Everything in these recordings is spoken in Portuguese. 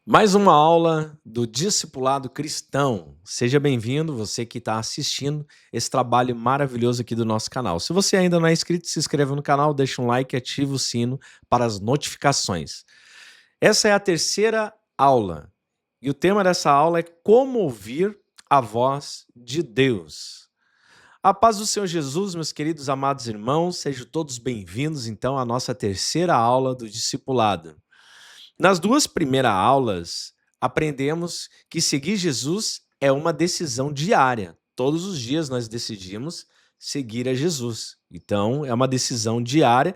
Mais uma aula do Discipulado Cristão. Seja bem-vindo, você que está assistindo esse trabalho maravilhoso aqui do nosso canal. Se você ainda não é inscrito, se inscreva no canal, deixa um like e ativa o sino para as notificações. Essa é a terceira aula e o tema dessa aula é como ouvir a voz de Deus. A paz do Senhor Jesus, meus queridos amados irmãos, sejam todos bem-vindos então à nossa terceira aula do Discipulado. Nas duas primeiras aulas, aprendemos que seguir Jesus é uma decisão diária. Todos os dias nós decidimos seguir a Jesus. Então, é uma decisão diária.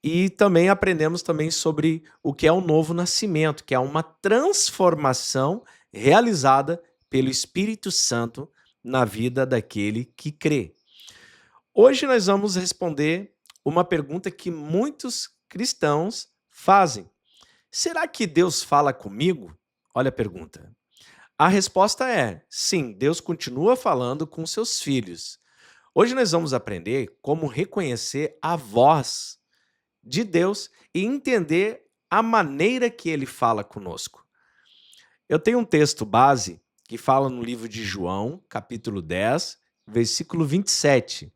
E também aprendemos também sobre o que é o novo nascimento, que é uma transformação realizada pelo Espírito Santo na vida daquele que crê. Hoje nós vamos responder uma pergunta que muitos cristãos fazem. Será que Deus fala comigo? Olha a pergunta. A resposta é sim, Deus continua falando com seus filhos. Hoje nós vamos aprender como reconhecer a voz de Deus e entender a maneira que ele fala conosco. Eu tenho um texto base que fala no livro de João, capítulo 10, versículo 27.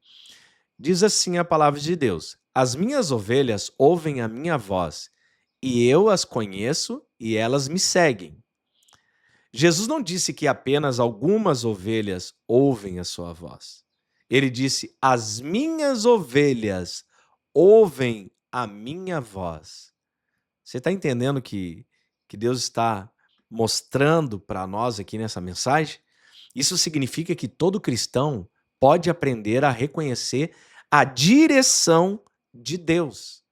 Diz assim a palavra de Deus: As minhas ovelhas ouvem a minha voz, e eu as conheço e elas me seguem. Jesus não disse que apenas algumas ovelhas ouvem a sua voz. Ele disse: As minhas ovelhas ouvem a minha voz. Você está entendendo que Deus está mostrando para nós aqui nessa mensagem? Isso significa que todo cristão pode aprender a reconhecer a direção de Deus.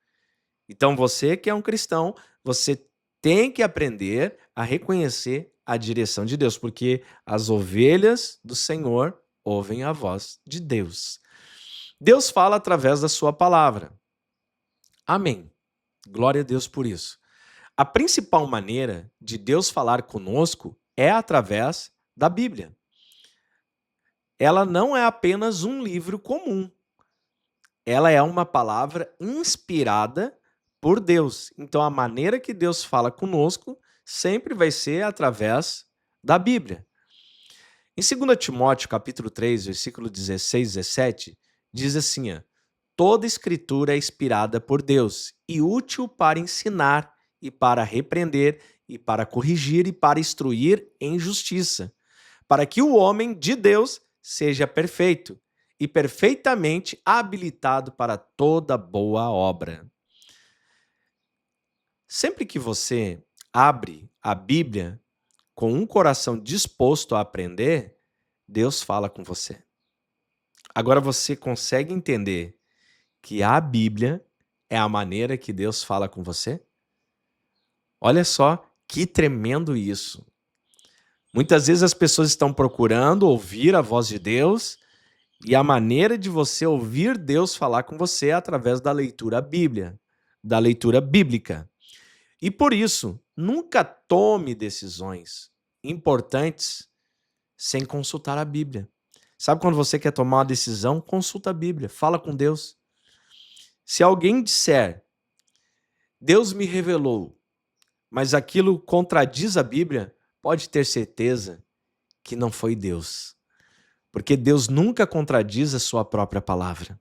Então, você que é um cristão, você tem que aprender a reconhecer a direção de Deus, porque as ovelhas do Senhor ouvem a voz de Deus. Deus fala através da sua palavra. Amém. Glória a Deus por isso. A principal maneira de Deus falar conosco é através da Bíblia. Ela não é apenas um livro comum. Ela é uma palavra inspirada por Deus. Então, a maneira que Deus fala conosco sempre vai ser através da Bíblia. Em 2 Timóteo, capítulo 3, versículo 16 e 17, diz assim, toda escritura é inspirada por Deus e útil para ensinar e para repreender e para corrigir e para instruir em justiça, para que o homem de Deus seja perfeito e perfeitamente habilitado para toda boa obra. Sempre que você abre a Bíblia com um coração disposto a aprender, Deus fala com você. Agora você consegue entender que a Bíblia é a maneira que Deus fala com você? Olha só que tremendo isso. Muitas vezes as pessoas estão procurando ouvir a voz de Deus e a maneira de você ouvir Deus falar com você é através da leitura da leitura bíblica. E por isso, nunca tome decisões importantes sem consultar a Bíblia. Sabe quando você quer tomar uma decisão? Consulta a Bíblia, fala com Deus. Se alguém disser, Deus me revelou, mas aquilo contradiz a Bíblia, pode ter certeza que não foi Deus. Porque Deus nunca contradiz a sua própria palavra.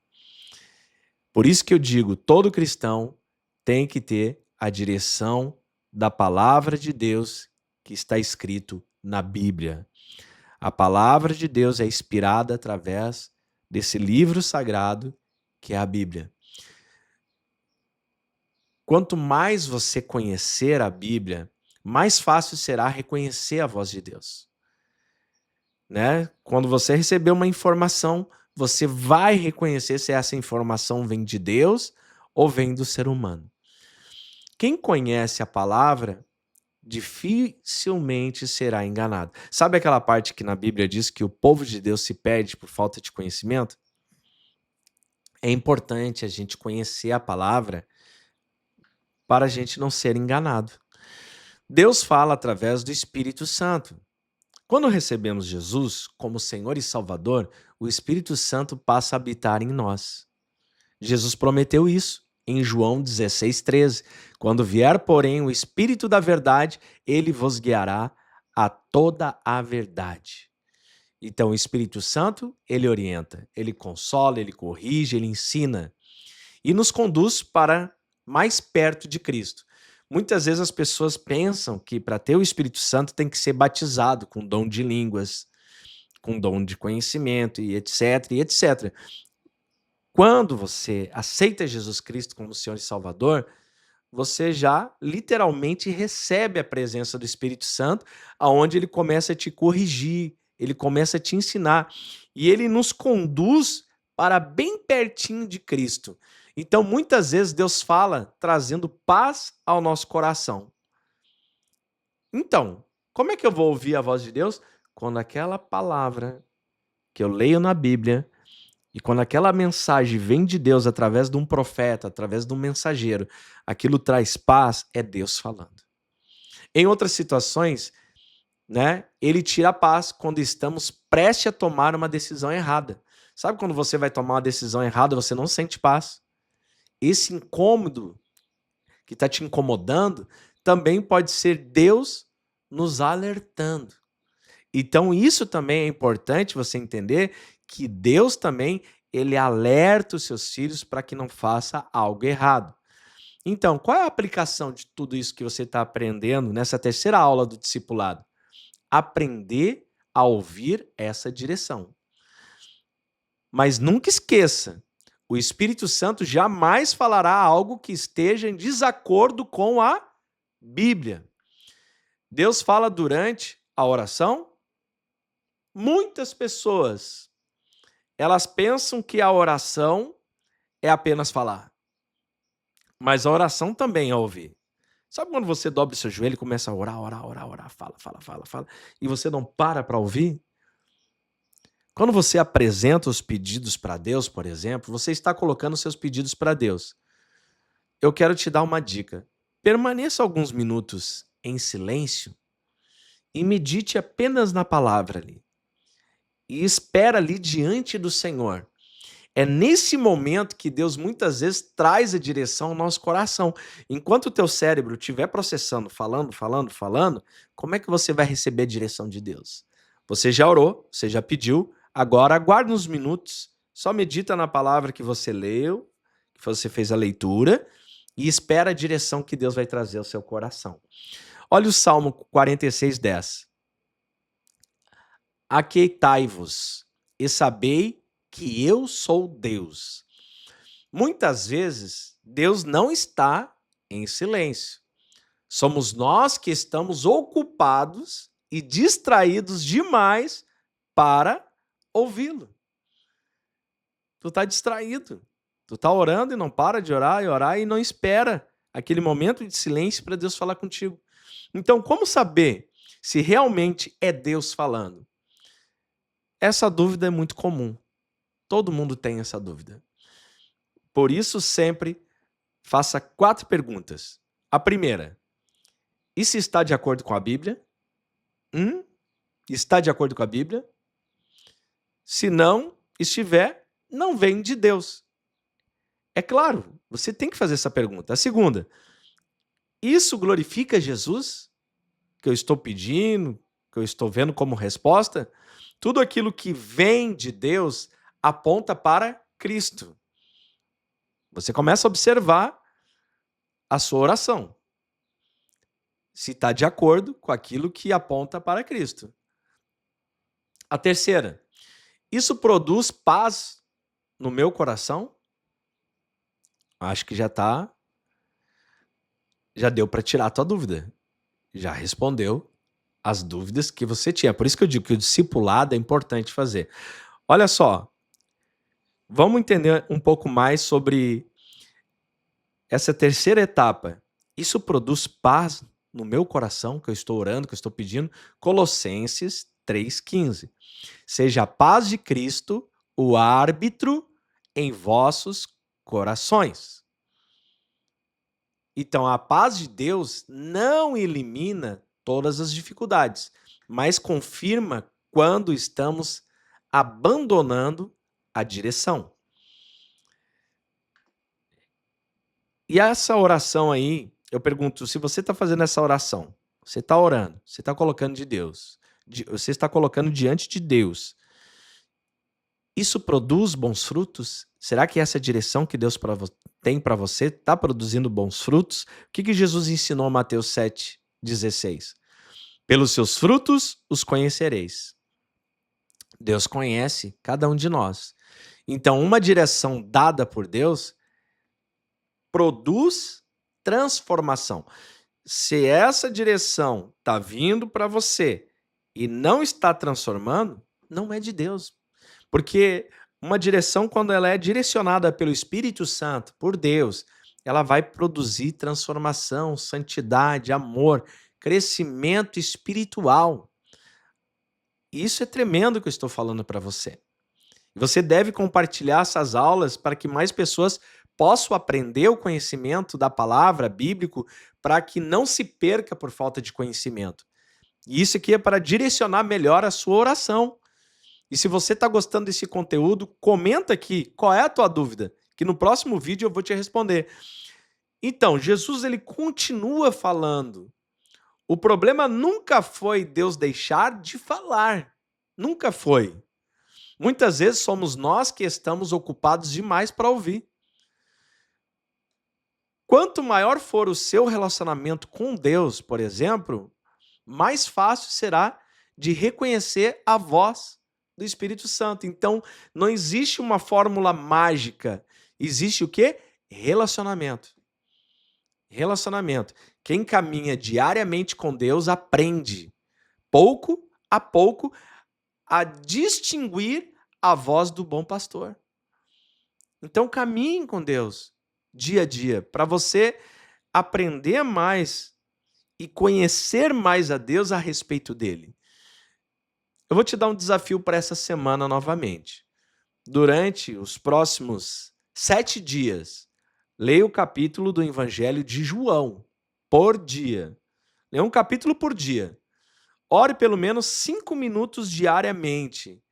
Por isso que eu digo, todo cristão tem que ter a direção da palavra de Deus que está escrito na Bíblia. A palavra de Deus é inspirada através desse livro sagrado que é a Bíblia. Quanto mais você conhecer a Bíblia, mais fácil será reconhecer a voz de Deus. Né? Quando você receber uma informação, você vai reconhecer se essa informação vem de Deus ou vem do ser humano. Quem conhece a palavra dificilmente será enganado. Sabe aquela parte que na Bíblia diz que o povo de Deus se perde por falta de conhecimento? É importante a gente conhecer a palavra para a gente não ser enganado. Deus fala através do Espírito Santo. Quando recebemos Jesus como Senhor e Salvador, o Espírito Santo passa a habitar em nós. Jesus prometeu isso em João 16:13. Quando vier, porém, o Espírito da verdade, ele vos guiará a toda a verdade. Então, o Espírito Santo, ele orienta, ele consola, ele corrige, ele ensina e nos conduz para mais perto de Cristo. Muitas vezes as pessoas pensam que para ter o Espírito Santo tem que ser batizado com dom de línguas, com dom de conhecimento e etc, e etc. Quando você aceita Jesus Cristo como Senhor e Salvador, você já literalmente recebe a presença do Espírito Santo, aonde ele começa a te corrigir, ele começa a te ensinar e ele nos conduz para bem pertinho de Cristo. Então, muitas vezes Deus fala trazendo paz ao nosso coração. Então, como é que eu vou ouvir a voz de Deus? Quando aquela palavra que eu leio na Bíblia e quando aquela mensagem vem de Deus através de um profeta, através de um mensageiro, aquilo traz paz, é Deus falando. Em outras situações, né, ele tira a paz quando estamos prestes a tomar uma decisão errada. Sabe quando você vai tomar uma decisão errada, você não sente paz? Esse incômodo que está te incomodando também pode ser Deus nos alertando. Então, isso também é importante você entender que Deus também ele alerta os seus filhos para que não faça algo errado. Então, qual é a aplicação de tudo isso que você está aprendendo nessa terceira aula do discipulado? Aprender a ouvir essa direção. Mas nunca esqueça, o Espírito Santo jamais falará algo que esteja em desacordo com a Bíblia. Deus fala durante a oração. Muitas pessoas, elas pensam que a oração é apenas falar. Mas a oração também é ouvir. Sabe quando você dobra o seu joelho e começa a orar, fala, e você não para ouvir? Quando você apresenta os pedidos para Deus, por exemplo, você está colocando seus pedidos para Deus. Eu quero te dar uma dica. Permaneça alguns minutos em silêncio e medite apenas na palavra ali. E espera ali diante do Senhor. É nesse momento que Deus muitas vezes traz a direção ao nosso coração. Enquanto o teu cérebro estiver processando, falando, como é que você vai receber a direção de Deus? Você já orou, você já pediu, agora aguarde uns minutos, só medita na palavra que você leu, que você fez a leitura, e espera a direção que Deus vai trazer ao seu coração. Olha o Salmo 46:10. Aquietai-vos e sabei que eu sou Deus. Muitas vezes, Deus não está em silêncio. Somos nós que estamos ocupados e distraídos demais para ouvi-lo. Tu está distraído. Tu está orando e não para de orar e não espera aquele momento de silêncio para Deus falar contigo. Então, como saber se realmente é Deus falando? Essa dúvida é muito comum. Todo mundo tem essa dúvida. Por isso, sempre faça 4 perguntas. A primeira, e se está de acordo com a Bíblia? Está de acordo com a Bíblia? Se não estiver, não vem de Deus. É claro, você tem que fazer essa pergunta. A segunda, isso glorifica Jesus? Que eu estou pedindo, que eu estou vendo como resposta? Tudo aquilo que vem de Deus aponta para Cristo. Você começa a observar a sua oração. Se está de acordo com aquilo que aponta para Cristo. A terceira, isso produz paz no meu coração? Acho que já deu para tirar a tua dúvida. Já respondeu as dúvidas que você tinha. Por isso que eu digo que o discipulado é importante fazer. Olha só, vamos entender um pouco mais sobre essa terceira etapa. Isso produz paz no meu coração, que eu estou orando, que eu estou pedindo. Colossenses 3,15. Seja a paz de Cristo o árbitro em vossos corações. Então, a paz de Deus não elimina todas as dificuldades, mas confirma quando estamos abandonando a direção. E essa oração aí, eu pergunto, se você está fazendo essa oração, você está orando, você está colocando você está colocando diante de Deus, isso produz bons frutos? Será que essa é a direção que Deus tem para você está produzindo bons frutos? O que Jesus ensinou em Mateus 7,16? Pelos seus frutos os conhecereis. Deus conhece cada um de nós. Então, uma direção dada por Deus produz transformação. Se essa direção está vindo para você e não está transformando, não é de Deus. Porque uma direção, quando ela é direcionada pelo Espírito Santo, por Deus, ela vai produzir transformação, santidade, amor, crescimento espiritual. Isso é tremendo que eu estou falando para você. Você deve compartilhar essas aulas para que mais pessoas possam aprender o conhecimento da palavra bíblico para que não se perca por falta de conhecimento. E isso aqui é para direcionar melhor a sua oração. E se você está gostando desse conteúdo, comenta aqui qual é a tua dúvida, que no próximo vídeo eu vou te responder. Então, Jesus ele continua falando. O problema nunca foi Deus deixar de falar. Nunca foi. Muitas vezes somos nós que estamos ocupados demais para ouvir. Quanto maior for o seu relacionamento com Deus, por exemplo, mais fácil será de reconhecer a voz do Espírito Santo. Então, não existe uma fórmula mágica. Existe o quê? Relacionamento. Relacionamento. Quem caminha diariamente com Deus aprende, pouco a pouco, a distinguir a voz do bom pastor. Então, caminhe com Deus dia a dia, para você aprender mais e conhecer mais a Deus a respeito dele. Eu vou te dar um desafio para essa semana novamente. Durante os próximos 7 dias, leia o capítulo do Evangelho de João por dia. Leia um capítulo por dia. Ore pelo menos 5 minutos diariamente.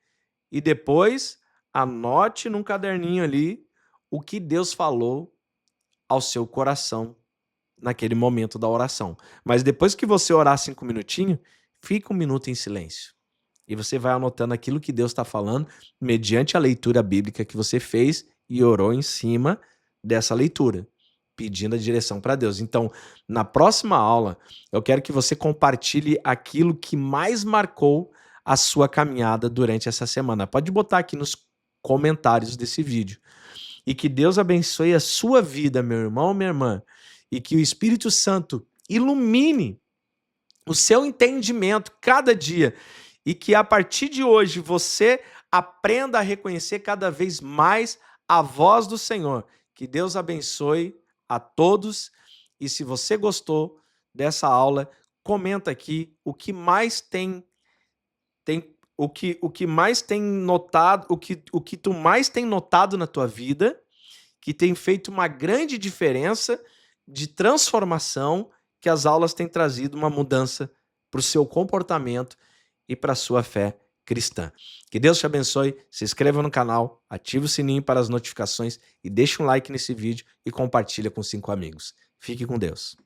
E depois, anote num caderninho ali o que Deus falou ao seu coração naquele momento da oração. Mas depois que você orar 5 minutinhos, fica 1 minuto em silêncio. E você vai anotando aquilo que Deus está falando mediante a leitura bíblica que você fez e orou em cima dessa leitura, pedindo a direção para Deus. Então, na próxima aula, eu quero que você compartilhe aquilo que mais marcou a sua caminhada durante essa semana. Pode botar aqui nos comentários desse vídeo. E que Deus abençoe a sua vida, meu irmão, minha irmã, e que o Espírito Santo ilumine o seu entendimento cada dia e que a partir de hoje você aprenda a reconhecer cada vez mais a voz do Senhor. Que Deus abençoe a todos e se você gostou dessa aula, comenta aqui o que mais o que mais tem notado, o que tu mais tem notado na tua vida, que tem feito uma grande diferença de transformação, que as aulas têm trazido uma mudança para o seu comportamento e para a sua fé cristã. Que Deus te abençoe, se inscreva no canal, ative o sininho para as notificações e deixe um like nesse vídeo e compartilha com 5 amigos. Fique com Deus.